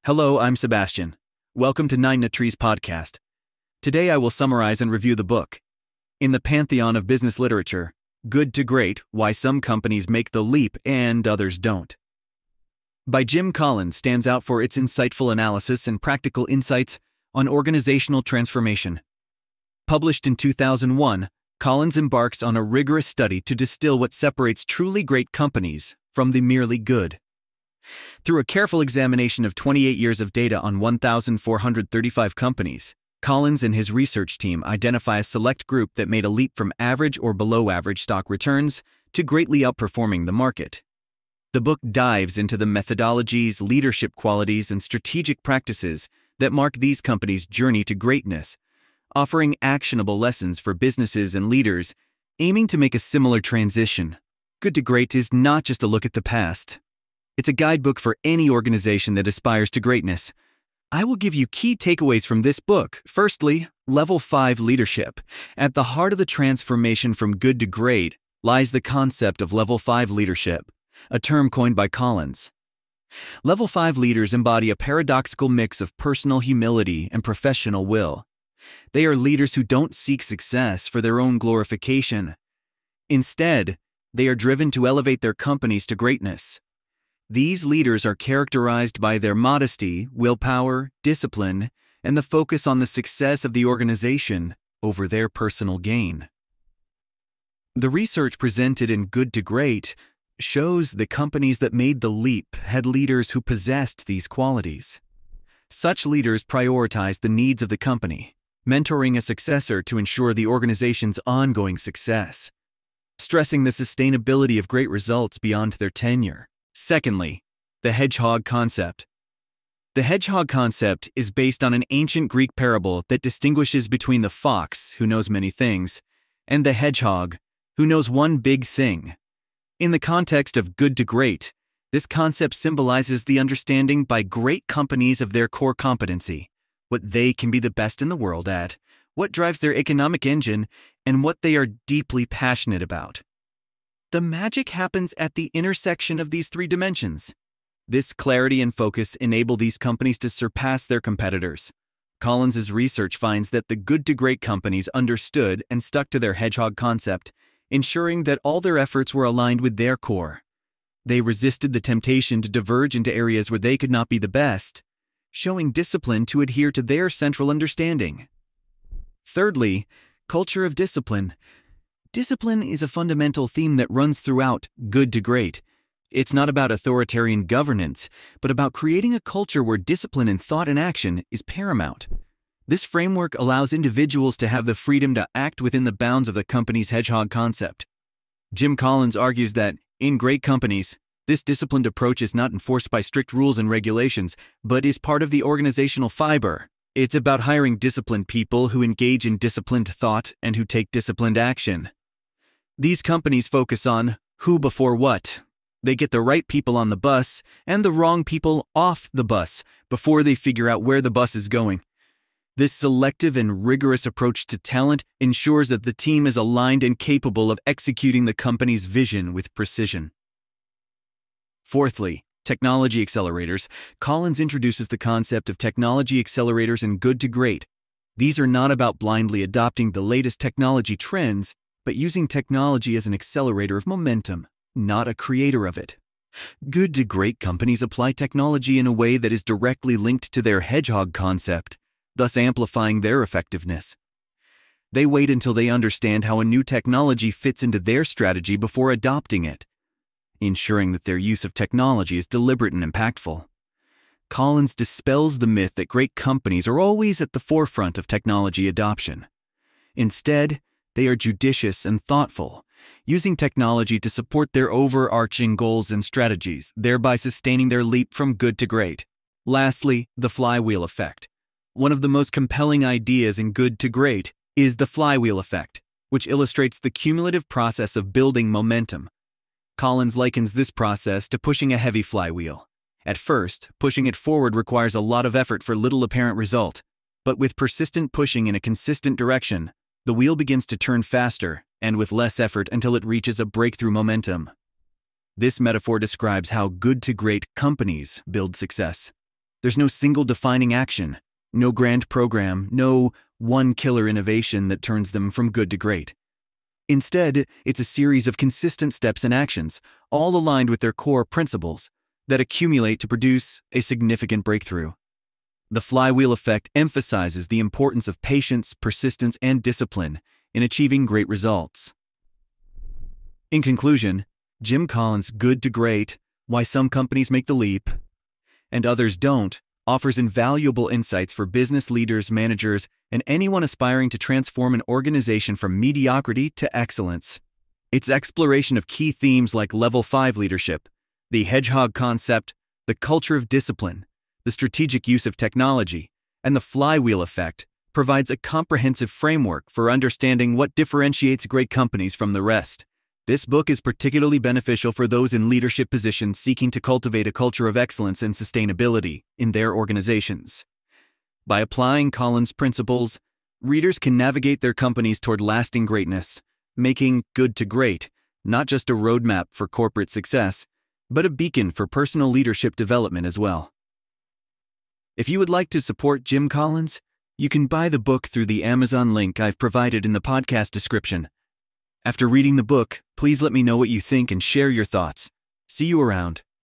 Hello, I'm Sebastian. Welcome to Nine Trees podcast. Today I will summarize and review the book. In the pantheon of business literature, Good to Great: Why Some Companies Make the Leap and Others Don't, by Jim Collins, stands out for its insightful analysis and practical insights on organizational transformation. Published in 2001, Collins embarks on a rigorous study to distill what separates truly great companies from the merely good. Through a careful examination of 28 years of data on 1,435 companies, Collins and his research team identify a select group that made a leap from average or below average stock returns to greatly outperforming the market. The book dives into the methodologies, leadership qualities, and strategic practices that mark these companies' journey to greatness, offering actionable lessons for businesses and leaders aiming to make a similar transition. Good to Great is not just a look at the past. It's a guidebook for any organization that aspires to greatness. I will give you key takeaways from this book. Firstly, Level 5 leadership. At the heart of the transformation from good to great lies the concept of Level 5 leadership, a term coined by Collins. Level 5 leaders embody a paradoxical mix of personal humility and professional will. They are leaders who don't seek success for their own glorification. Instead, they are driven to elevate their companies to greatness. These leaders are characterized by their modesty, willpower, discipline, and the focus on the success of the organization over their personal gain. The research presented in Good to Great shows the companies that made the leap had leaders who possessed these qualities. Such leaders prioritized the needs of the company, mentoring a successor to ensure the organization's ongoing success, stressing the sustainability of great results beyond their tenure. Secondly, the hedgehog concept. The hedgehog concept is based on an ancient Greek parable that distinguishes between the fox, who knows many things, and the hedgehog, who knows one big thing. In the context of Good to Great, this concept symbolizes the understanding by great companies of their core competency, what they can be the best in the world at, what drives their economic engine, and what they are deeply passionate about. The magic happens at the intersection of these three dimensions. This clarity and focus enable these companies to surpass their competitors. Collins's research finds that the Good to Great companies understood and stuck to their hedgehog concept, ensuring that all their efforts were aligned with their core. They resisted the temptation to diverge into areas where they could not be the best, showing discipline to adhere to their central understanding. Thirdly, culture of discipline. Discipline is a fundamental theme that runs throughout Good to Great. It's not about authoritarian governance, but about creating a culture where discipline in thought and action is paramount. This framework allows individuals to have the freedom to act within the bounds of the company's hedgehog concept. Jim Collins argues that, in great companies, this disciplined approach is not enforced by strict rules and regulations, but is part of the organizational fiber. It's about hiring disciplined people who engage in disciplined thought and who take disciplined action. These companies focus on who before what. They get the right people on the bus and the wrong people off the bus before they figure out where the bus is going. This selective and rigorous approach to talent ensures that the team is aligned and capable of executing the company's vision with precision. Fourthly, technology accelerators. Collins introduces the concept of technology accelerators in Good to Great. These are not about blindly adopting the latest technology trends, but using technology as an accelerator of momentum, not a creator of it. Good to Great companies apply technology in a way that is directly linked to their hedgehog concept, thus amplifying their effectiveness. They wait until they understand how a new technology fits into their strategy before adopting it, ensuring that their use of technology is deliberate and impactful. Collins dispels the myth that great companies are always at the forefront of technology adoption. Instead, they are judicious and thoughtful, using technology to support their overarching goals and strategies, thereby sustaining their leap from good to great. Lastly, the flywheel effect. One of the most compelling ideas in Good to Great is the flywheel effect, which illustrates the cumulative process of building momentum. Collins likens this process to pushing a heavy flywheel. At first, pushing it forward requires a lot of effort for little apparent result, but with persistent pushing in a consistent direction, the wheel begins to turn faster and with less effort until it reaches a breakthrough momentum. This metaphor describes how Good to Great companies build success. There's no single defining action, no grand program, no one killer innovation that turns them from good to great. Instead, it's a series of consistent steps and actions, all aligned with their core principles, that accumulate to produce a significant breakthrough. The flywheel effect emphasizes the importance of patience, persistence, and discipline in achieving great results. In conclusion, Jim Collins' Good to Great: Why Some Companies Make the Leap and Others Don't offers invaluable insights for business leaders, managers, and anyone aspiring to transform an organization from mediocrity to excellence. Its exploration of key themes like Level 5 leadership, the hedgehog concept, the culture of discipline, the strategic use of technology, and the flywheel effect provides a comprehensive framework for understanding what differentiates great companies from the rest. This book is particularly beneficial for those in leadership positions seeking to cultivate a culture of excellence and sustainability in their organizations. By applying Collins' principles, readers can navigate their companies toward lasting greatness, making Good to Great not just a roadmap for corporate success, but a beacon for personal leadership development as well. If you would like to support Jim Collins, you can buy the book through the Amazon link I've provided in the podcast description. After reading the book, please let me know what you think and share your thoughts. See you around.